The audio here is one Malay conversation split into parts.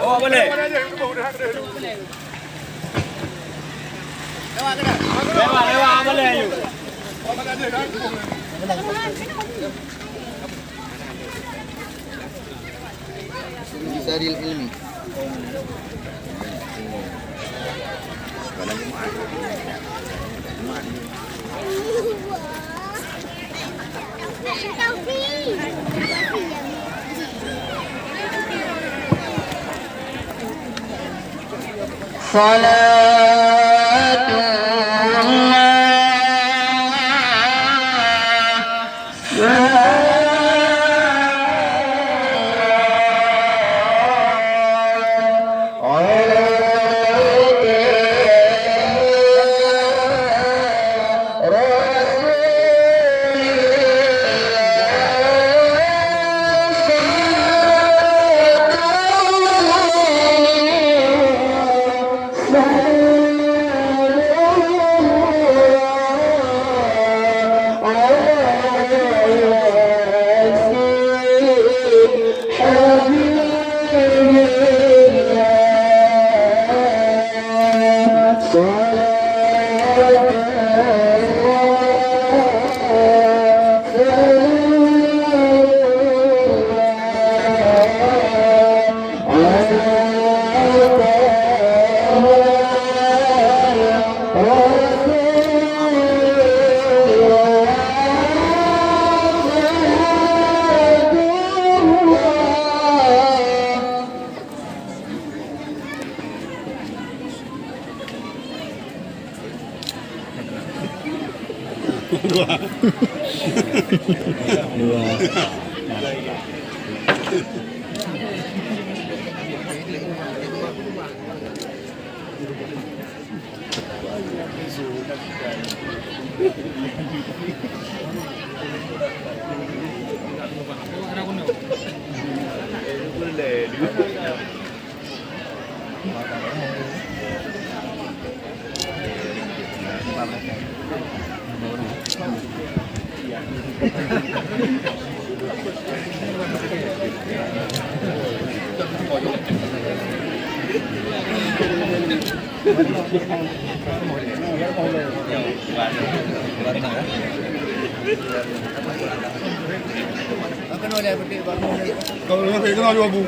Oh boleh. Lewat boleh ayo. Bisa ilmi. Kalau yang itu nggak bu.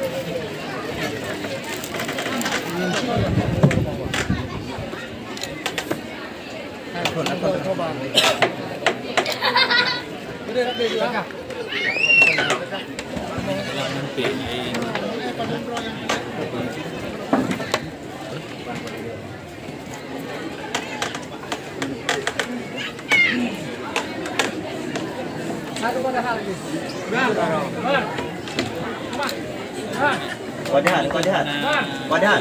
Wadihan.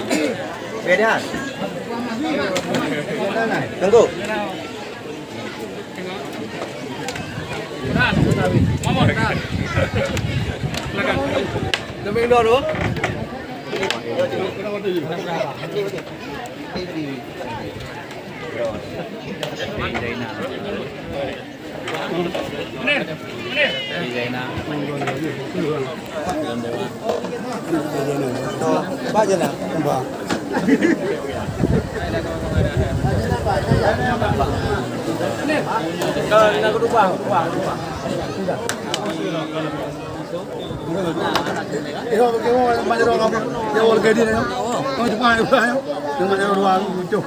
Wadihan. Tunggu. Demi dulu. Pak je nak? Pak. Kalau nak berubah. Sudah. Itu bagaimana macam orang apa? Dia orang gede ni. Kau cuma ada orang. Dengan orang luar lucu.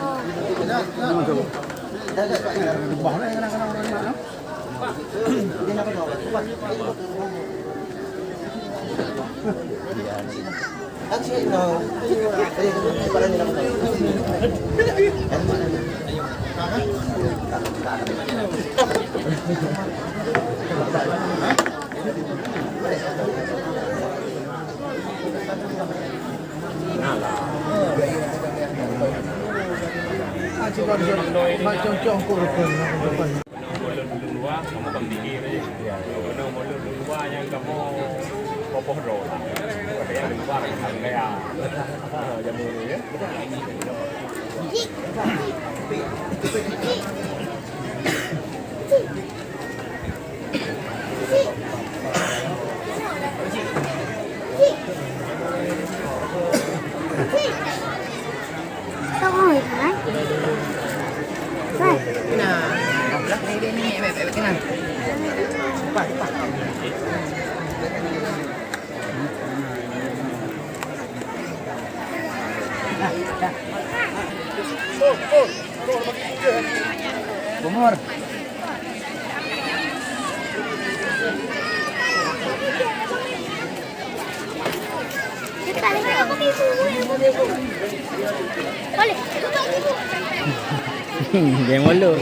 Bawa ni kadang-kadang orang mana? Dia nak apa? Actually, no. Para nila macam ko rupon luar kamu pemikir mau luar yang kamu popoh rola kayak luar kayak jamu ya Umur. Game lu.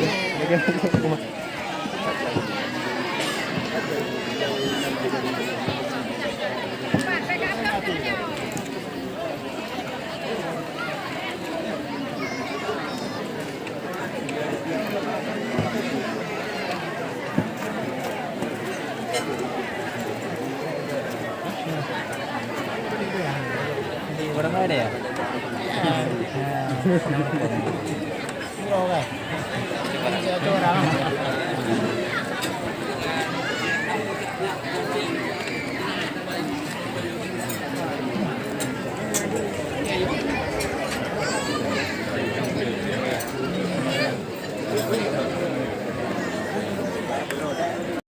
Orang ada ya?